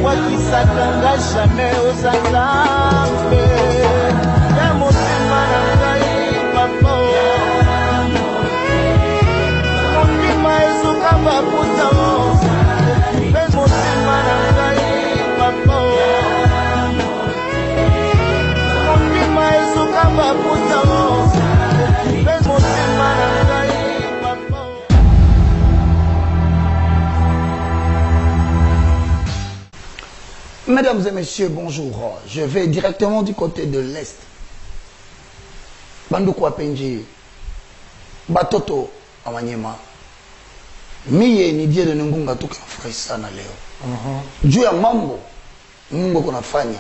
wakisakanga jamais osanzambe ya motema na ngai papa motema esuka baputa mpe motema na ngai papa motema esuka baputa mpe motema na ngai papa. Mesdames et messieurs, bonjour. Je vais directement du côté de l'Est. Bandoukou Apenji, Batoto Amanyema, Miye ni die de Nungunga tuke mfurahisa na leo. Juu ya mambo Mungu kunafanya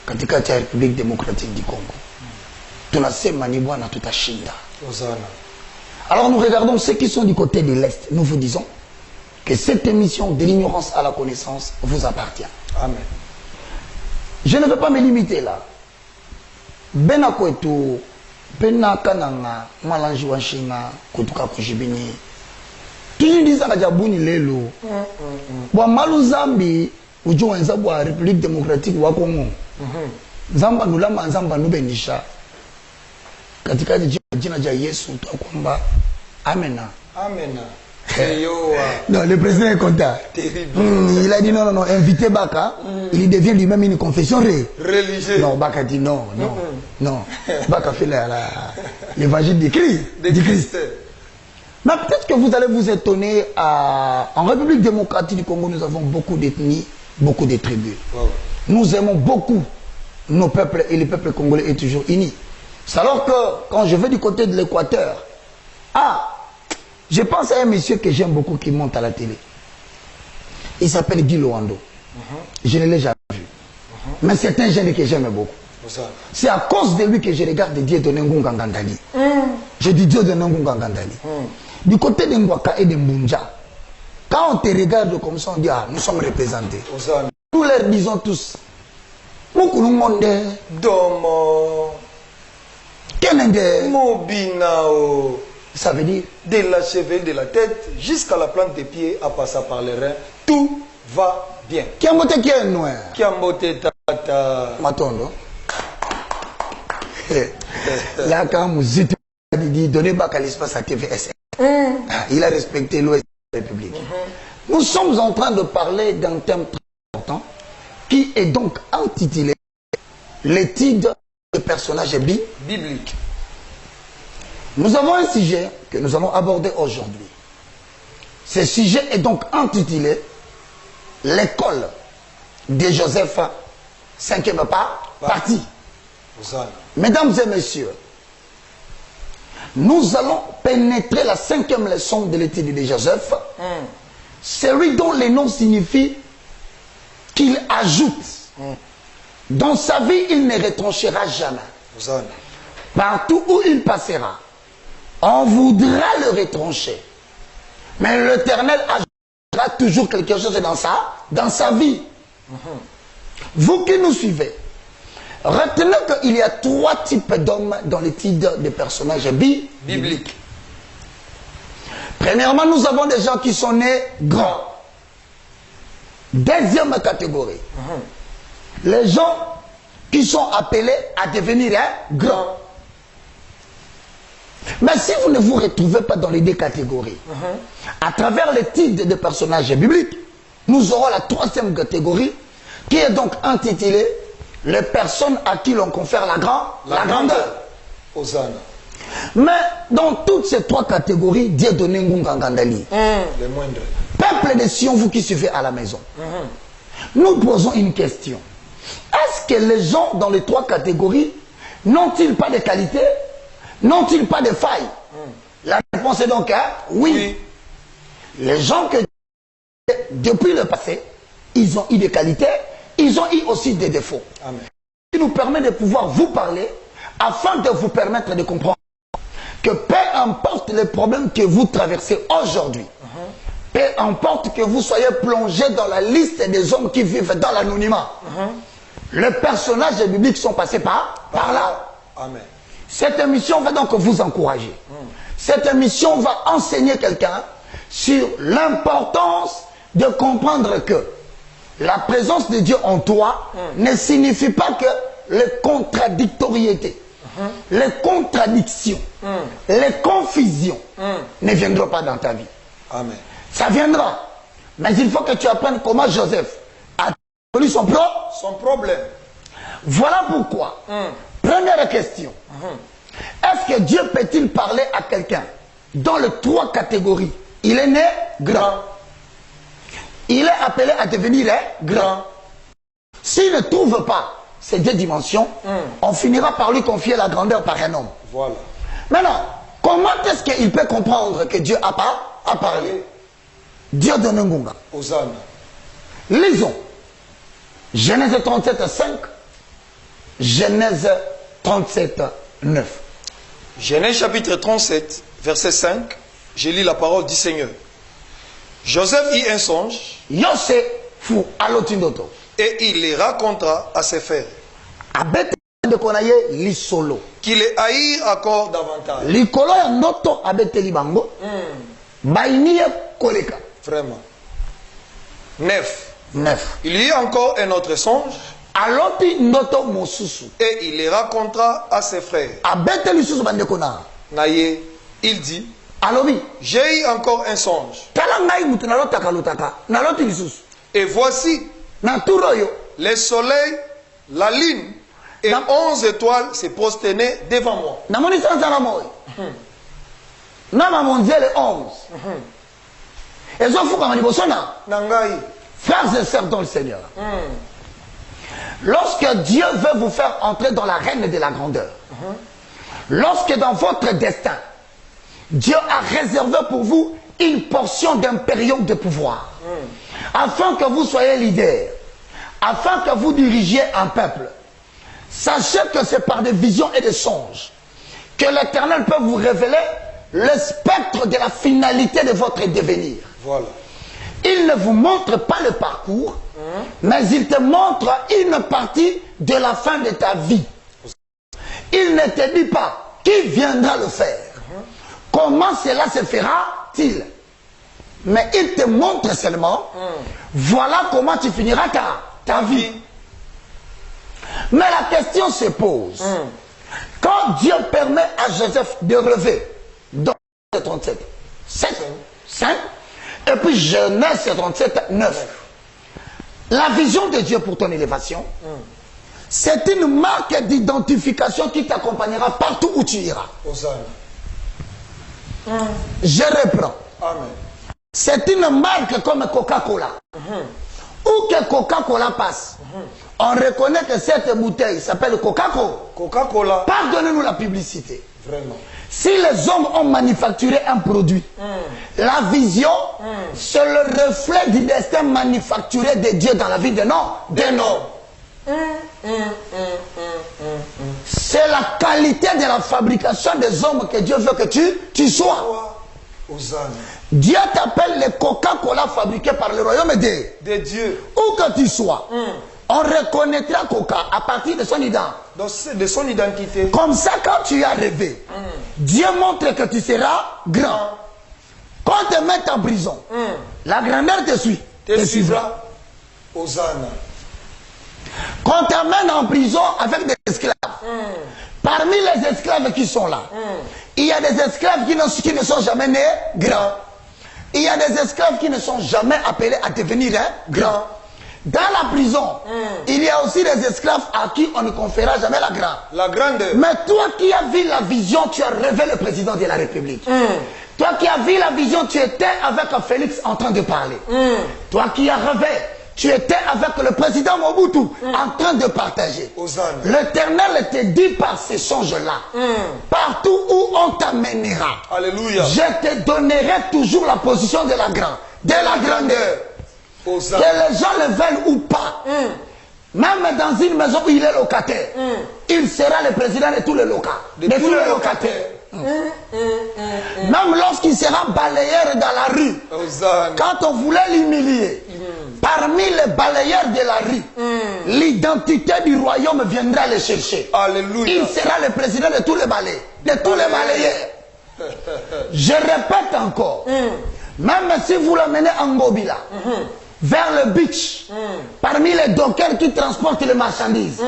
katika ya République démocratique du Congo. Tunasema ni bwana tutashinda. Alors nous regardons ceux qui sont du côté de l'Est. Nous vous disons que cette émission de l'ignorance à la connaissance vous appartient. Amen. Je ne veux pas me limiter là. Bena kwetu, bena kananga, malanji wanshinga, kutuka kujibini. Toujours disant que Djabouni lelo. Bwa malu Zambi, ujo wenza bwa République démocratique wa Congo. Zamba nulama zamba nubenisha. Katika jina ja Yesu tu kwamba amena. Amena. Non, le président est content. Il a dit non, non, non, invité Baka, il devient lui-même une confession religieuse. Non, Baka dit non, non, non. Baka fait l'évangile du Christ. Mais peut-être que vous allez vous étonner, en République démocratique du Congo, nous avons beaucoup d'ethnies, beaucoup de tribus. Wow. Nous aimons beaucoup nos peuples et le peuple congolais est toujours uni. C'est alors que quand je vais du côté de l'Équateur, je pense à un monsieur que j'aime beaucoup qui monte à la télé. Il s'appelle Guy Loando. Je ne l'ai jamais vu. Mais c'est un jeune que j'aime beaucoup. C'est à cause de lui que je regarde Dieu de Ngunga Ngandali. Je dis Dieu de Ngunga Ngandali. Du côté de Ngwaka et de Mbunja, quand on te regarde comme ça, on dit nous sommes représentés. Nous leur disons tous Mukulungonde, Domo, Kenende, Mobinao. Ça veut dire de la cheville de la tête jusqu'à la plante des pieds, à passer par les reins, tout va bien. Kiambote qui est noir. Kiambote tata. Matondo. Là, quand Mouzit dit donnez bac à l'espace à TVS, il a respecté l'Ouest de la République. Nous sommes en train de parler d'un thème très important qui est donc intitulé l'étude de personnages bibliques. Nous avons un sujet que nous allons aborder aujourd'hui. Ce sujet est donc intitulé l'école de Joseph, 5e partie. Mesdames et messieurs, nous allons pénétrer la 5e leçon de l'étude de Joseph, celui dont le nom signifie qu'il ajoute. Dans sa vie, il ne retranchera jamais. Partout où il passera, on voudra le retrancher. Mais l'Éternel ajoutera toujours quelque chose dans sa vie. Vous qui nous suivez, retenez qu'il y a 3 types d'hommes dans l'étude des personnages bibliques. Premièrement, nous avons des gens qui sont nés grands. Deuxième catégorie, les gens qui sont appelés à devenir grands. Mais si vous ne vous retrouvez pas dans les 2 catégories, à travers l'étude des personnages bibliques, nous aurons la 3e catégorie qui est donc intitulée les personnes à qui l'on confère la grandeur. Hosanna. Mais dans toutes ces 3 catégories, Dieu donne Ngunga Ngandali. Les moindres. Peuple de Sion, vous qui suivez à la maison, nous posons une question. Est-ce que les gens dans les 3 catégories n'ont-ils pas de qualité? N'ont-ils pas de failles? La réponse est donc oui. Les gens que depuis le passé, ils ont eu des qualités, ils ont eu aussi des défauts. Amen. Ce qui nous permet de pouvoir vous parler afin de vous permettre de comprendre que peu importe les problèmes que vous traversez aujourd'hui, peu importe que vous soyez plongé dans la liste des hommes qui vivent dans l'anonymat, les personnages bibliques sont passés par là. Amen. Cette émission va donc vous encourager. Cette émission va enseigner quelqu'un sur l'importance de comprendre que La présence de Dieu en toi ne signifie pas que les contradictoriétés, les contradictions, les confusions ne viendront pas dans ta vie. Amen. Ça viendra. Mais il faut que tu apprennes comment Joseph a résolu son problème. Voilà pourquoi. Première question. Est-ce que Dieu peut-il parler à quelqu'un dans les 3 catégories? Il est né grand. Il est appelé à devenir grand. S'il ne trouve pas ces 2 dimensions, on finira par lui confier la grandeur par un homme. Voilà. Maintenant, comment est-ce qu'il peut comprendre que Dieu a parlé? Dieu donne un gunga. Hosanna. Lisons. Genèse 37, 5. Genèse 37, 9. Genèse chapitre 37, verset 5. Je lis la parole du Seigneur. Joseph eut un songe. Yosef fou alotindoto. Et il les racontera à ses frères. Abete de konaye li solo. Qui les haïrent encore davantage. Likolo ya ndoto abete libango. Bainiye koleka. Vraiment. 9. 9. Il y eut encore un autre songe. Aloti ndoto mosusu. Et il les racontera à ses frères. Abete lisusu bande kona. Naye, il dit. Alobi. J'ai eu encore un songe. Tala ngai mutu nalotaka lotaka. Naloti lisusu. Et voici. Na turoyo. Le soleil, la lune et 11 étoiles se prosternaient devant moi. Namoni sanzara moi. Nama mondial 11. Et zo fuka mani bosona. Nangai. Frères et sœurs dans le Seigneur. Lorsque Dieu veut vous faire entrer dans la reine de la grandeur, lorsque dans votre destin, Dieu a réservé pour vous une portion d'un période de pouvoir, afin que vous soyez leader, afin que vous dirigiez un peuple, sachez que c'est par des visions et des songes que l'Éternel peut vous révéler le spectre de la finalité de votre devenir. Voilà. Il ne vous montre pas le parcours, mais il te montre une partie de la fin de ta vie. Il ne te dit pas qui viendra le faire. Comment cela se fera-t-il? Mais il te montre seulement, voilà comment tu finiras ta vie. Mais la question se pose, quand Dieu permet à Joseph de relever, dans 37, 7, 5, et puis Genèse 37, 9, la vision de Dieu pour ton élévation, c'est une marque d'identification qui t'accompagnera partout où tu iras. Hosanna. Je reprends. Amen. C'est une marque comme Coca-Cola. Où que Coca-Cola passe, on reconnaît que cette bouteille s'appelle Coca-Cola. Coca-Cola. Pardonnez-nous la publicité. Vraiment. Si les hommes ont manufacturé un produit, la vision, c'est le reflet du destin manufacturé de Dieu dans la vie d'un homme. C'est la qualité de la fabrication des hommes que Dieu veut que tu sois. Hosanna. Dieu t'appelle le Coca-Cola fabriqué par le royaume de Dieu. Où que tu sois, on reconnaîtra Coca à partir de son identité. Comme ça, quand tu as rêvé, Dieu montre que tu seras grand. Quand on te met en prison, la grandeur te suit. Te suivra. Hosanna. Quand on t'amène en prison avec des esclaves, parmi les esclaves qui sont là, il y a des esclaves qui ne sont jamais nés grands. Il y a des esclaves qui ne sont jamais appelés à devenir grands. Dans la prison, il y a aussi des esclaves à qui on ne conférera jamais la grandeur. Mais toi qui as vu la vision, tu as rêvé le président de la République. Toi qui as vu la vision, tu étais avec Félix en train de parler. Toi qui as rêvé, tu étais avec le président Mobutu en train de partager. L'Éternel te dit par ces songes-là, partout où on t'amènera, Alléluia. Je te donnerai toujours la position de la grandeur. Hosanna. Que les gens le veulent ou pas, même dans une maison où il est locataire, il sera le président de tous les locataires. Même lorsqu'il sera balayeur dans la rue, quand on voulait l'humilier, parmi les balayeurs de la rue, l'identité du royaume viendra le chercher. Alléluia. Il sera le président de tous les balayeurs, Je répète encore, même si vous l'amenez en Gobila, vers le beach, parmi les dockers qui transportent les marchandises.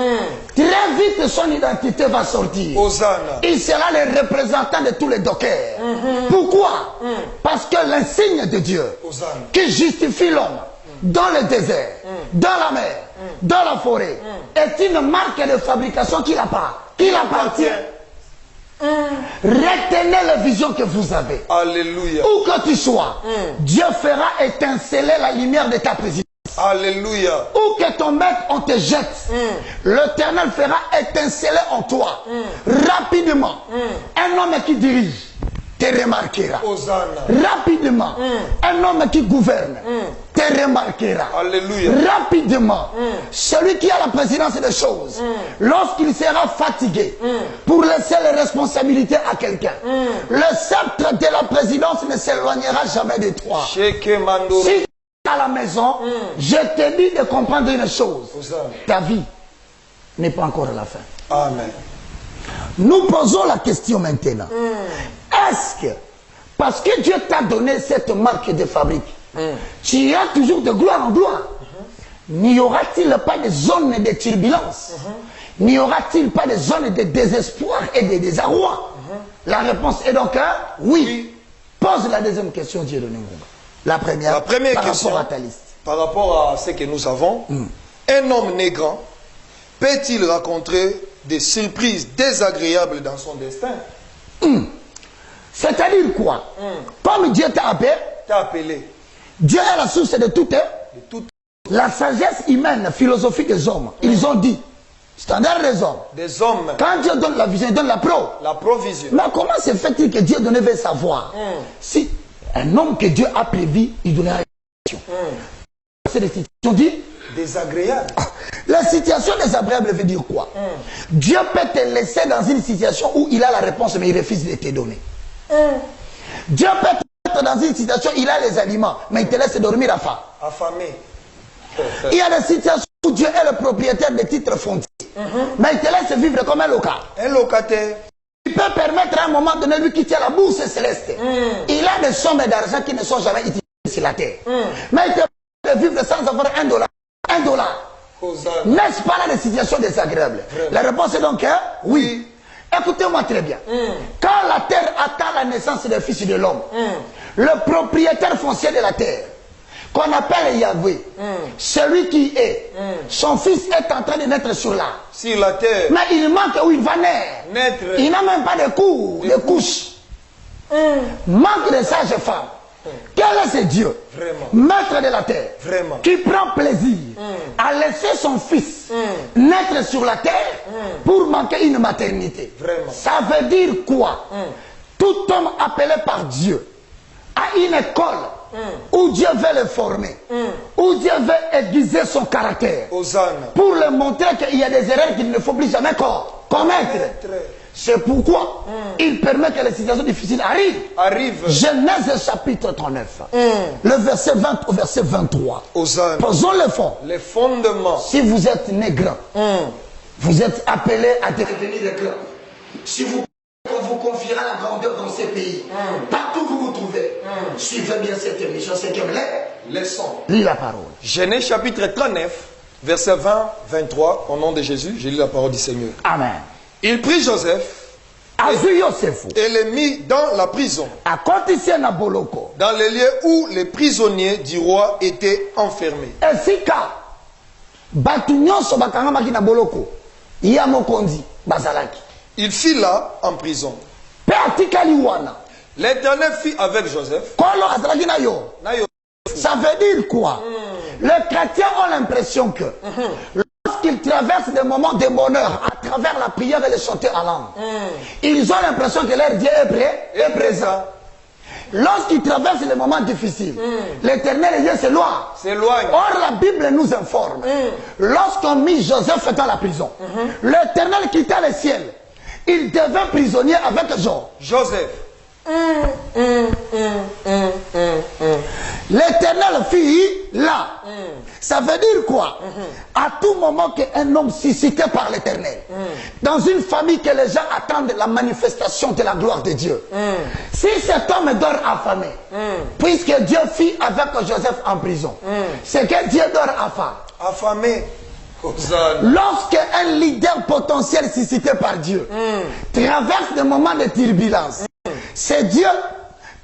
Très vite, son identité va sortir. Hosanna. Il sera le représentant de tous les dockers. Pourquoi? Parce que l'insigne de Dieu Hosanna. qui justifie l'homme dans le désert, dans la mer, dans la forêt, est une marque de fabrication qu'il appartient. Retenez les visions que vous avez. Alléluia. Où que tu sois, Dieu fera étinceler la lumière de ta présidence. Alléluia. Où que ton maître on te jette, l'Éternel fera étinceler en toi rapidement. Un homme qui dirige te remarquera. Hosanna. Rapidement, un homme qui gouverne te remarquera. Alléluia. Rapidement, celui qui a la présidence des choses, lorsqu'il sera fatigué pour laisser les responsabilités à quelqu'un, le sceptre de la présidence ne s'éloignera jamais de toi. Sheke Mandoro. Si tu es à la maison, je te dis de comprendre une chose. Hosanna. Ta vie n'est pas encore à la fin. Amen. Nous posons la question maintenant. Est-ce que, parce que Dieu t'a donné cette marque de fabrique, tu iras toujours de gloire en gloire? N'y aura-t-il pas de zone de turbulence? N'y aura-t-il pas de zone de désespoir et de désarroi? La réponse est donc oui. Pose la deuxième question, Dieu donné. La première par question, rapport à ta liste. Par rapport à ce que nous avons, un homme négrant peut-il rencontrer des surprises désagréables dans son destin? C'est-à-dire quoi? Comme Dieu t'a appelé, Dieu est la source de tout. La sagesse humaine, philosophie des hommes, ils ont dit, standard des hommes. Des hommes. Quand Dieu donne la vision, il donne la provision. Mais comment se fait-il que Dieu devait savoir? Si un homme que Dieu a prévu, il donnera une situation. C'est des situations dites désagréables. La situation désagréable veut dire quoi? Dieu peut te laisser dans une situation où il a la réponse, mais il refuse de te donner. Dieu peut te mettre dans une situation où il a les aliments, mais il te laisse dormir à faim. Affamé. Il y a des situations où Dieu est le propriétaire des titres fonciers, mais il te laisse vivre comme un locataire. Un locataire. Il peut permettre à un moment donné, lui qui tient la bourse céleste, il a des sommes d'argent qui ne sont jamais utilisées sur la terre. Mais il te permet de vivre sans avoir $1. N'est-ce pas là des situations désagréables? La réponse est donc oui. Écoutez-moi très bien. Quand la terre attend la naissance des fils de l'homme, le propriétaire foncier de la terre, qu'on appelle Yahweh, celui qui est, son fils est en train de naître sur la terre. Mais il manque où il va naître. Il n'a même pas de couches. Manque de sages femmes. Quel est ce Dieu, maître de la terre, qui prend plaisir à laisser son fils naître sur la terre pour manquer une maternité? Ça veut dire quoi? Tout homme appelé par Dieu à une école où Dieu veut le former, où Dieu veut aiguiser son caractère, pour le montrer qu'il y a des erreurs qu'il ne faut plus jamais commettre. C'est pourquoi il permet que les situations difficiles arrivent. Genèse chapitre 39, le verset 20 au verset 23. Posons le fond. Les fondements. Si vous êtes négro, vous êtes appelé à devenir négro. Si vous confiera la grandeur dans ces pays, partout où vous vous trouvez, suivez bien cette émission, c'est comme leçon. Lis la parole. Genèse chapitre 39, verset 20-23, au nom de Jésus, j'ai lu la parole du Seigneur. Amen. Il prit Joseph et le mit dans la prison, dans les lieux où les prisonniers du roi étaient enfermés. Il fit là en prison. L'Éternel fit avec Joseph. Ça veut dire quoi? Les chrétiens ont l'impression que lorsqu'ils traversent des moments de bonheur à travers la prière et le chanter en langue, ils ont l'impression que leur Dieu est présent. Lorsqu'ils traversent les moments difficiles, l'Éternel Dieu s'éloigne. Or la Bible nous informe, lorsqu'on mit Joseph dans la prison, l'Éternel quitta le ciel. Il devint prisonnier avec Joseph. L'Éternel fit là. Ça veut dire quoi? À tout moment qu'un homme suscité par l'Éternel, dans une famille que les gens attendent la manifestation de la gloire de Dieu, si cet homme dort affamé, puisque Dieu fit avec Joseph en prison, c'est que Dieu dort affamé. Lorsque un leader potentiel suscité par Dieu traverse des moments de turbulence, c'est Dieu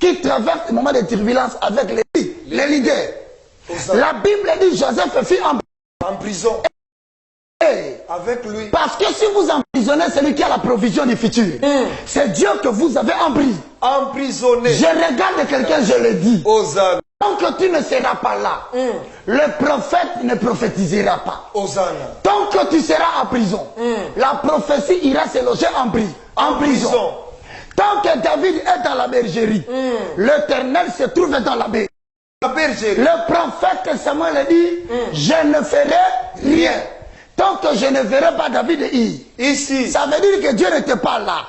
qui traverse des moments de turbulence avec les leaders. La Bible dit Joseph fut en prison. Avec lui. Parce que si vous emprisonnez celui qui a la provision du futur, c'est Dieu que vous avez emprisonné. Je regarde quelqu'un, je le dis. Hosanna. Tant que tu ne seras pas là, le prophète ne prophétisera pas. Hosanna. Tant que tu seras en prison, la prophétie ira se loger en prison. Tant que David est dans la bergerie, l'Éternel se trouve dans la bergerie. Le prophète Samuel dit, je ne ferai rien. Tant que je ne verrai pas David ici, ça veut dire que Dieu n'était pas là.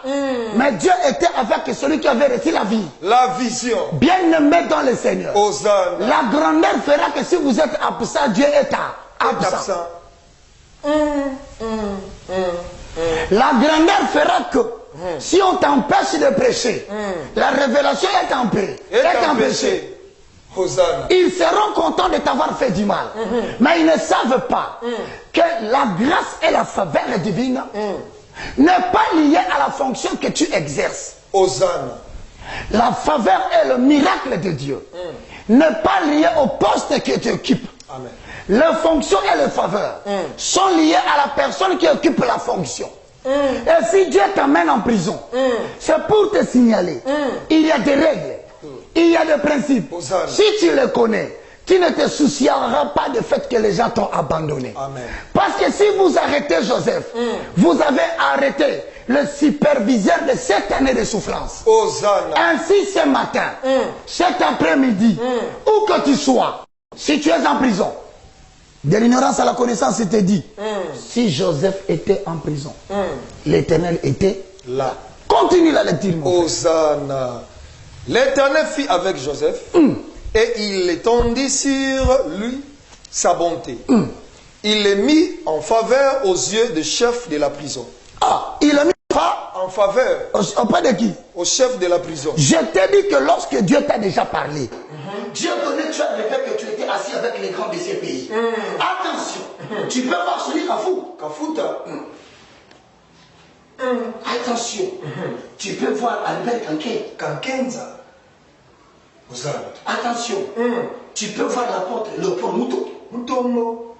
Mais Dieu était avec celui qui avait reçu la vie. La vision. Bien-aimé dans le Seigneur. Hosanna. La grandeur fera que si vous êtes absent, Dieu est absent. La grandeur fera que si on t'empêche de prêcher, la révélation est empêchée. Hosanna. Ils seront contents de t'avoir fait du mal. Mais ils ne savent pas que la grâce et la faveur divine n'est pas liée à la fonction que tu exerces. Hosanna. La faveur et le miracle de Dieu n'est pas lié au poste que tu occupes. Amen. Les fonctions et les faveurs sont liées à la personne qui occupe la fonction. Et si Dieu t'amène en prison, c'est pour te signaler. Il y a des règles. Il y a des principes. Hosanna. Si tu les connais, tu ne te soucieras pas du fait que les gens t'ont abandonné. Amen. Parce que si vous arrêtez Joseph, vous avez arrêté le superviseur de 7 années de souffrance. Hosanna. Ainsi ce matin, cet après-midi, où que tu sois, si tu es en prison, de l'ignorance à la connaissance, il te dit, si Joseph était en prison, l'Éternel était là. Continue la lecture, mon Hosanna. L'Éternel fit avec Joseph et il étendit sur lui sa bonté. Il les mit en faveur aux yeux des chefs de la prison. Ah, il a mis en faveur. Auprès de qui? Au chef de la prison. Je t'ai dit que lorsque Dieu t'a déjà parlé, Dieu donnait, tu as rêvé que tu étais assis avec les grands de ces pays. Attention, tu peux voir celui Kafuta. Attention, tu peux voir Albert Kankenza. Attention, tu peux voir l'apôtre Leopoldo Mutombo.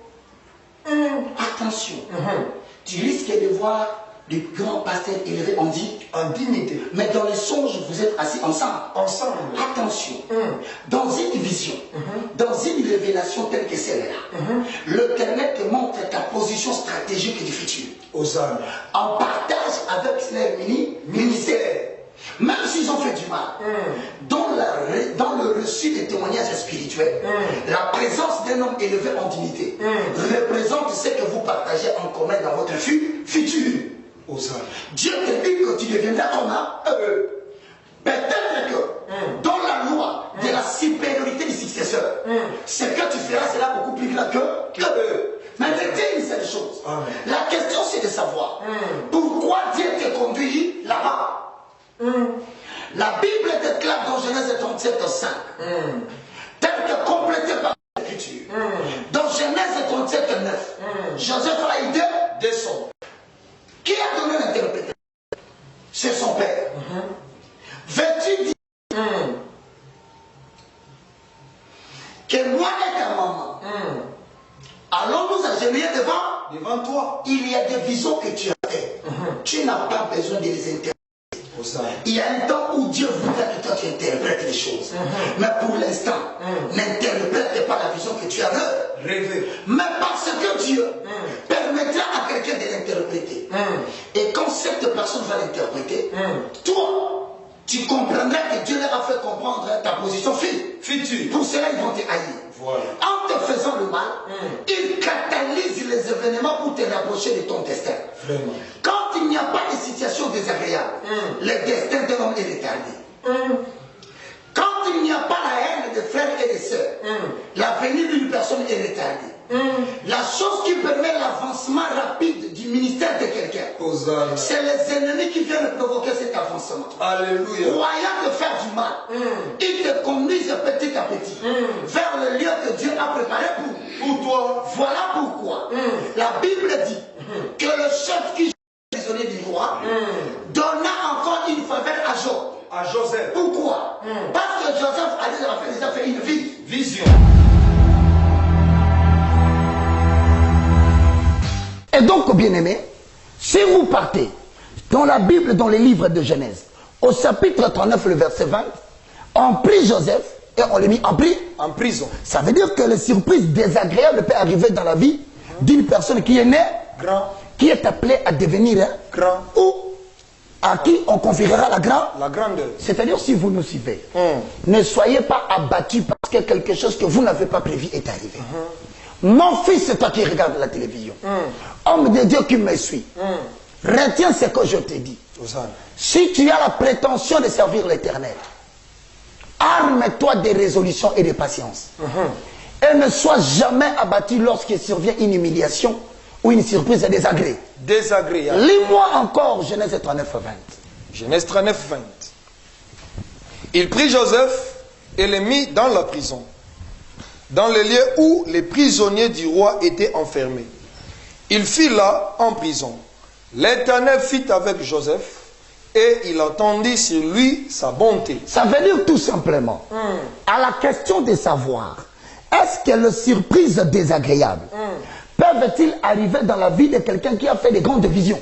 Attention, tu risques de voir des grands pasteurs élevés en dignité. Mais dans les songes, vous êtes assis ensemble. Attention, dans une vision, dans une révélation telle que celle-là, l'Éternel te montre ta position stratégique du futur. Hosanna. En partage avec leur ministère. Même s'ils ont fait du mal, dans le reçu des témoignages spirituels, la présence d'un homme élevé en dignité représente ce que vous partagez en commun dans votre futur. Dieu te dit que tu deviendras homme. Peut-être que dans la loi de la supériorité du successeur, ce que tu feras sera beaucoup plus grand que eux. Mais retiens une seule chose. La question c'est de savoir pourquoi Dieu te conduit là-bas. La Bible déclare dans Genèse 37:5, tel que complété par l'Écriture. Dans Genèse 37:9, Joseph a eu deux sons. Qui a donné l'interprétation? C'est son père. Veux-tu dire que moi et ta maman allons nous agenouiller devant toi? Il y a des visions que tu as faites. Tu n'as pas besoin de les interpréter. Il y a un temps où Dieu voudrait que toi tu interprètes les choses. Mais pour l'instant, n'interprète pas la vision que tu as rêvée. Mais parce que Dieu permettra à quelqu'un de l'interpréter. Et quand cette personne va l'interpréter, toi, tu comprendras que Dieu leur a fait comprendre ta position future. Pour cela, ils vont te haïr. Voilà. En te faisant le mal, il catalyse les événements pour te rapprocher de ton destin. Vraiment. Quand il n'y a pas de situation désagréable, le destin de l'homme est retardé. Quand il n'y a pas la haine des frères et des sœurs, l'avenir d'une personne est retardé. La chose qui permet l'avancement rapide du ministère de quelqu'un, c'est les ennemis qui viennent provoquer cet avancement. Alléluia. Croyant te faire du mal, ils te conduisent petit à petit vers le lieu que Dieu a préparé pour toi. Voilà pourquoi la Bible dit que le chef qui est prisonnier du roi donna encore une faveur à Joseph. Pourquoi? Parce que Joseph a déjà fait une vision. Et donc, bien-aimés, si vous partez dans la Bible, dans les livres de Genèse, au chapitre 39, le verset 20, on prit Joseph et on l'a mis en prison. Ça veut dire que les surprises désagréables peuvent arriver dans la vie d'une personne qui est née, qui est appelée à devenir grand, ou à qui on confierera la grandeur. C'est-à-dire, si vous nous suivez, ne soyez pas abattus parce que quelque chose que vous n'avez pas prévu est arrivé. Mon fils, c'est toi qui regardes la télévision. Homme de Dieu qui me suit. Retiens ce que je te dis. Si tu as la prétention de servir l'Éternel, arme-toi de résolution et de patience. Et ne sois jamais abattu lorsqu'il survient une humiliation ou une surprise désagréable. Lis-moi encore Genèse 39, 20. Genèse 39, 20. Il prit Joseph et le mit dans la prison, dans le lieu où les prisonniers du roi étaient enfermés. Il fit là en prison. L'Éternel fit avec Joseph et il entendit sur lui sa bonté. Ça veut dire tout simplement, à la question de savoir, est-ce que les surprises désagréables peuvent-ils arriver dans la vie de quelqu'un qui a fait des grandes visions?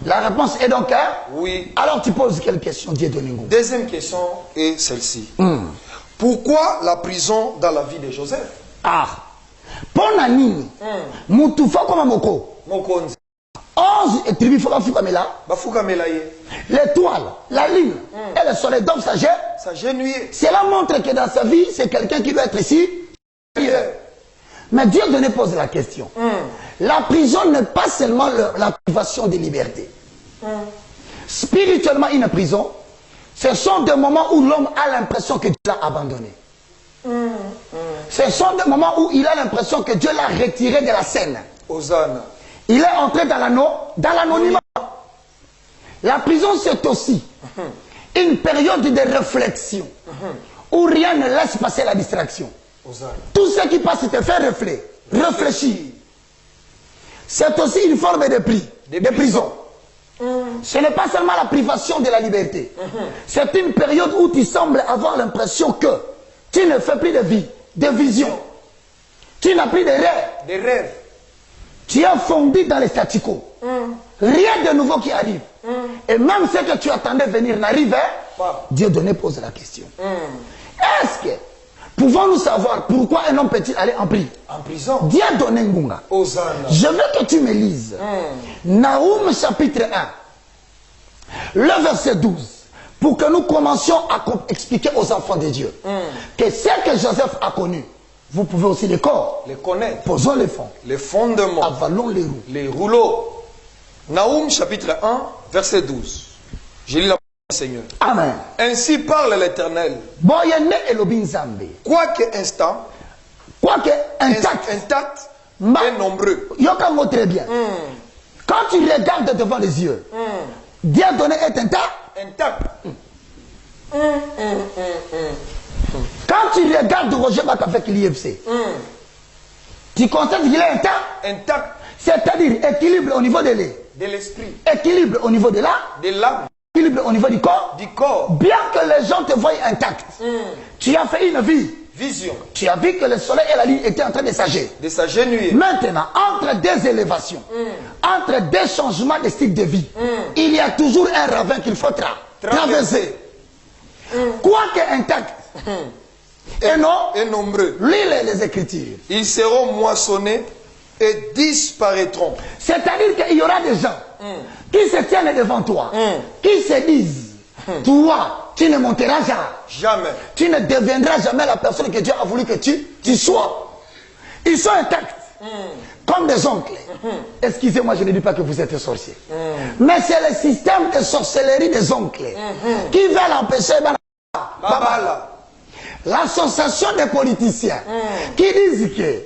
La réponse est donc oui. Alors tu poses quelle question, Dieu Doningo? Deuxième question est celle-ci. Pourquoi la prison dans la vie de Joseph? Pona nini mutufa koma moko Mokonzi 11 et tribu foka fukamela l'étoile, la lune et le soleil doivent s'agenouiller. Cela montre que dans sa vie c'est quelqu'un qui doit être ici. Mais Dieu Donné pose la question. La prison n'est pas seulement la privation de liberté. Spirituellement, une prison, ce sont des moments où l'homme a l'impression que Dieu l'a abandonné. Ce sont des moments où il a l'impression que Dieu l'a retiré de la scène. Hosanna. Il est entré dans l'anonymat. La prison, c'est aussi une période de réflexion où rien ne laisse passer la distraction. Hosanna. Tout ce qui passe te fait réfléchir. C'est aussi une forme de prison. Ce n'est pas seulement la privation de la liberté. C'est une période où tu sembles avoir l'impression que tu ne fais plus de vie, de vision. Tu n'as plus de rêve. Tu es fondu dans les statu quo. Rien de nouveau qui arrive. Et même ce que tu attendais venir n'arrive pas. Dieu Donné pose la question. Est-ce que pouvons-nous savoir pourquoi un homme peut-il aller en prison? Dieu Donné Ngunga. Je veux que tu me lises. Naoum chapitre 1. Le verset 12. Pour que nous commencions à expliquer aux enfants de Dieu que ce que Joseph a connu, vous pouvez aussi les connaître. Posons les fonds. Les fondements. Avalons les roues. Les rouleaux. Naoum chapitre 1, verset 12. Je lis la parole du Seigneur. Amen. Ainsi parle l'Éternel. Quoique intact et nombreux. Yokango très bien. Quand tu regardes devant les yeux, Dieu Donné est intact. Quand tu regardes Roger Bak avec l'IFC, tu constates qu'il est intact. C'est-à-dire équilibre au niveau de l'esprit, équilibre au niveau de l'âme, équilibre au niveau du corps. Bien que les gens te voient intact, tu as fait une vision. Tu as vu que le soleil et la lune étaient en train de s'agenouiller. Maintenant, entre deux élévations, entre deux changements de style de vie, il y a toujours un ravin qu'il faut traverser. Quoique intact et nombreux, lis les Écritures. Ils seront moissonnés et disparaîtront. C'est-à-dire qu'il y aura des gens qui se tiennent devant toi, qui se disent, toi, tu ne monteras jamais. Tu ne deviendras jamais la personne que Dieu a voulu que tu sois. Ils sont intacts, comme des oncles. Excusez-moi, je ne dis pas que vous êtes sorcier. Mais c'est le système de sorcellerie des oncles qui veulent empêcher. l'association des politiciens qui disent que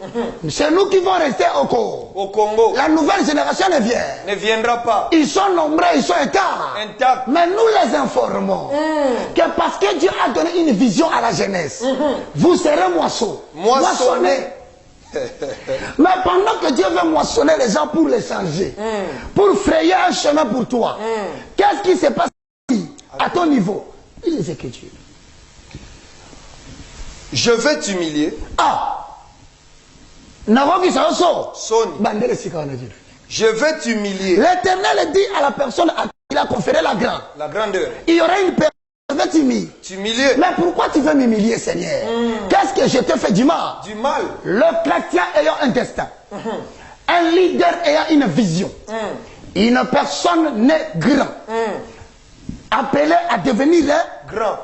c'est nous qui vont rester au Congo. La nouvelle génération Ne viendra pas. Ils sont nombreux, ils sont intacts. Mais nous les informons que parce que Dieu a donné une vision à la jeunesse, vous serez moissonnés. Mais pendant que Dieu veut moissonner les gens pour les changer, pour frayer un chemin pour toi, qu'est-ce qui se passe à ton niveau? Il les Écritures. Je vais t'humilier. Je vais t'humilier. L'Éternel dit à la personne à qui il a conféré la grandeur. Il y aura une personne qui va t'humilier. Mais pourquoi tu veux m'humilier, Seigneur? Qu'est-ce que je te fais du mal? Du mal. Le chrétien ayant un destin, un leader ayant une vision, une personne née grand, appelé à devenir grand.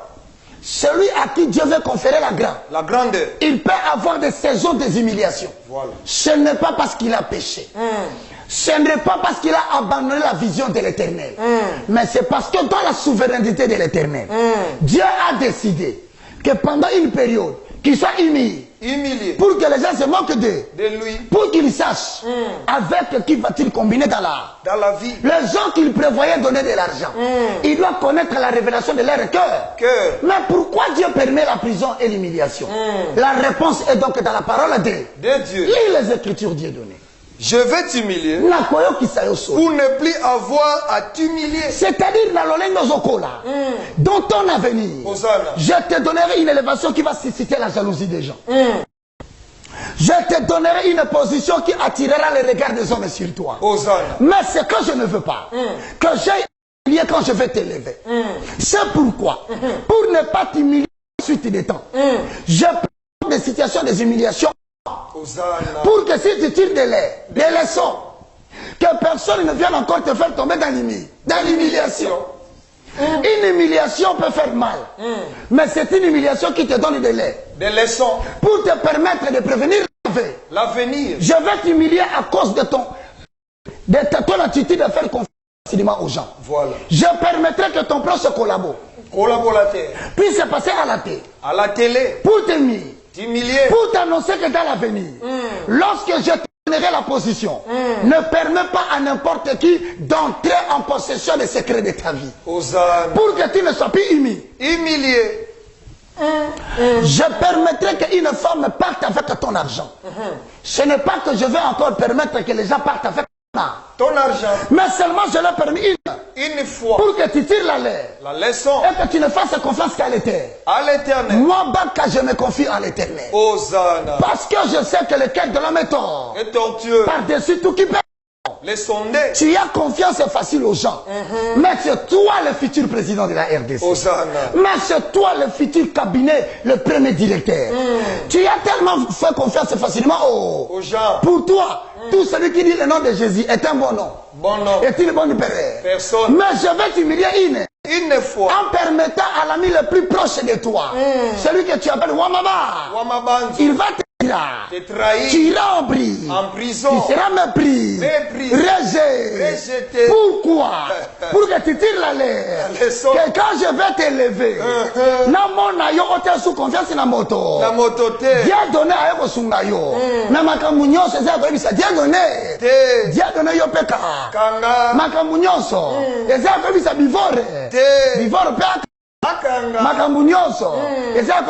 Celui à qui Dieu veut conférer la grandeur. Il peut avoir des saisons des humiliations. Voilà. Ce n'est pas parce qu'il a péché. Ce n'est pas parce qu'il a abandonné la vision de l'Éternel. Mais c'est parce que dans la souveraineté de l'Éternel, Dieu a décidé que pendant une période, qu'il soit humilié. Pour que les gens se moquent de lui. Pour qu'ils sachent avec qui va-t-il combiner dans la vie. Les gens qu'il prévoyait donner de l'argent, ils doivent connaître la révélation de leur cœur. Mais pourquoi Dieu permet la prison et l'humiliation? La réponse est donc dans la parole de Dieu. Lis les Écritures Dieu donné. Je vais t'humilier pour ne plus avoir à t'humilier. C'est-à-dire dans ton avenir, je te donnerai une élévation qui va susciter la jalousie des gens. Je te donnerai une position qui attirera les regards des hommes sur toi. Mais ce que je ne veux pas, que j'ai humilié quand je vais t'élever. C'est pourquoi, pour ne pas t'humilier suite des temps, je prends des situations des humiliations. Pour que si tu tires des leçons, que personne ne vienne encore te faire tomber dans l'humiliation. Une humiliation peut faire mal, mais c'est une humiliation qui te donne des leçons pour te permettre de prévenir l'avenir. Je vais t'humilier à cause de ton attitude de faire confiance aux gens. Voilà. Je permettrai que ton proche collaborateur puisse passer à la télé pour t'humilier. Pour t'annoncer que dans l'avenir, lorsque je te donnerai la position, ne permets pas à n'importe qui d'entrer en possession des secrets de ta vie. Pour que tu ne sois plus humilié. Je permettrai qu'une femme parte avec ton argent. Ce n'est pas que je vais encore permettre que les gens partent avec ton argent. Mais seulement je l'ai permis une fois. Pour que tu tires la leçon. Et que tu ne fasses confiance qu'à l'Éternel. Moi, Baka, je me confie en l'Éternel. Parce que je sais que le cœur de l'homme est tortueux. Par-dessus tout qui peut. Tu as confiance facile aux gens. Mais c'est toi le futur président de la RDC. Mais c'est toi le futur cabinet, le premier directeur. Tu as tellement fait confiance facilement aux gens. Pour toi, tout celui qui dit le nom de Jésus est un bon nom. Est une bonne personne. Mais je vais t'humilier une fois. En permettant à l'ami le plus proche de toi, celui que tu appelles Wamaba, il va te trahir. Tu iras en prison. Tu seras mépris. Rejeté. Pourquoi? Pour que tu tires la leçon. Que quand je vais t'élever, sous confiance na moto. Dieu a donné à eux sungayo. Na makamunyo c'est ça que ça Dieu a donné. Dieu a donné yo peka. Makamunyoso. C'est ça que ça bivore. Bivore peka. Makambunyonso. Et ça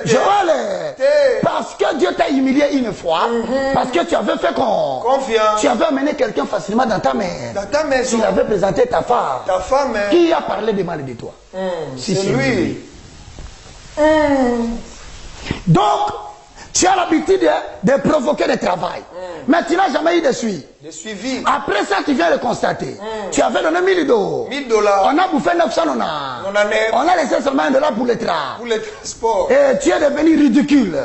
Joël. Parce que Dieu t'a humilié une fois. Parce que tu avais fait confiance. Tu avais amené quelqu'un facilement dans ta maison. Tu avais présenté ta femme. Qui a parlé de mal de toi? C'est lui. Donc, tu as l'habitude de provoquer le travail. Mais tu n'as jamais eu de suivi. Après ça, tu viens le constater. Tu avais donné $1000. On a bouffé 900, on a laissé seulement $1 pour le transport. Et tu es devenu ridicule.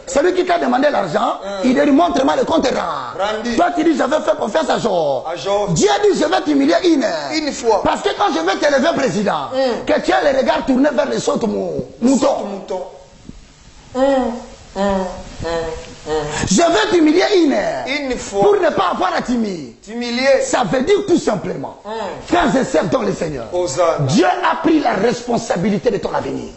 Celui qui t'a demandé l'argent, il lui montre mal le compte rendu. Toi, tu dis, j'avais fait confiance à Georges. Dieu dit, je vais t'humilier une fois. Parce que quand je vais t'élever président, que tu as les regards tournés vers les autres moutons. Je veux t'humilier une heure. Une fois. Pour ne pas avoir à t'humilier. T'humilier. Ça veut dire tout simplement, frères et sœurs dans le Seigneur, Hosanna. Dieu a pris la responsabilité de ton avenir.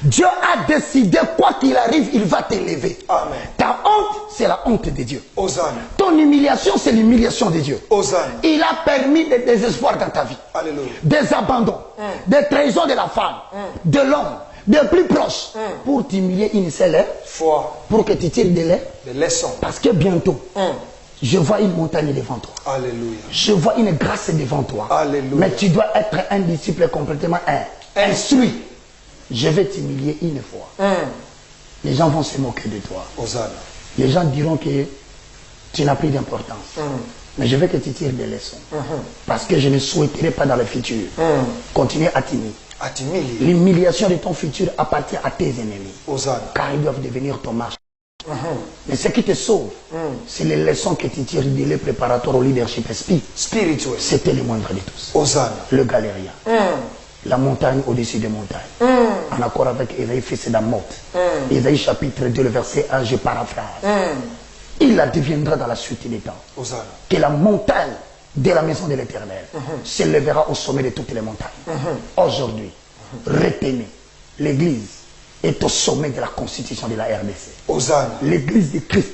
Dieu a décidé, quoi qu'il arrive, il va t'élever. Amen. Ta honte, c'est la honte de Dieu. Hosanna. Ton humiliation, c'est l'humiliation de Dieu. Hosanna. Il a permis des désespoirs dans ta vie. Alléluia. Des abandons, des trahisons de la femme, de l'homme, des plus proches, pour t'humilier une seule Foi. pour que tu tires des leçons. Parce que bientôt, je vois une montagne devant toi. Alléluia. Je vois une grâce devant toi. Alléluia. Mais tu dois être un disciple complètement instruit. Je vais t'humilier une fois. Les gens vont se moquer de toi. Hosanna. Les gens diront que tu n'as plus d'importance. Mais je veux que tu tires des leçons. Parce que je ne souhaiterais pas dans le futur continuer à t'humilier. L'humiliation de ton futur appartient à tes ennemis. Hosanna. Car ils doivent devenir ton marche. Mais ce qui te sauve, c'est les leçons que tu tires du délai préparatoire au leadership spirituel. C'était le moindre de tous. Hosanna. Le galérien. La montagne au-dessus des montagnes. En accord avec Ésaïe, fils d'Amoth. Ésaïe chapitre 2, le verset 1, je paraphrase. Il adviendra dans la suite des temps. Hosanna. Que la montagne de la maison de l'Éternel s'élèvera au sommet de toutes les montagnes. Aujourd'hui, retenez, l'Église est au sommet de la constitution de la RDC. Hosanna. L'Église de Christ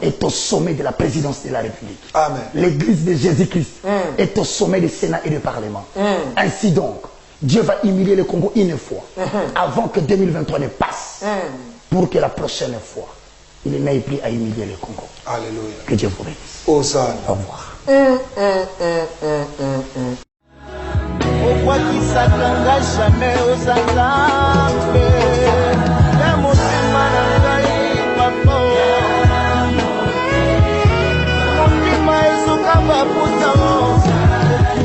est au sommet de la présidence de la République. Amen. L'Église de Jésus-Christ est au sommet du Sénat et du Parlement. Ainsi donc, Dieu va humilier le Congo une fois avant que 2023 ne passe pour que la prochaine fois, il n'aille plus à humilier le Congo. Alléluia. Que Dieu vous bénisse. Hosanna. Au revoir. okwakisaka nga jamais ozangambe ya motema na ngai papa motima esuka baputa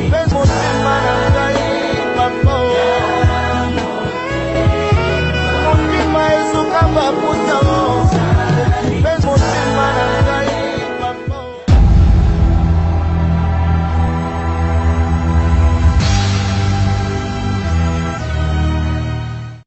mpe motema na ngai papa motima esuka baputa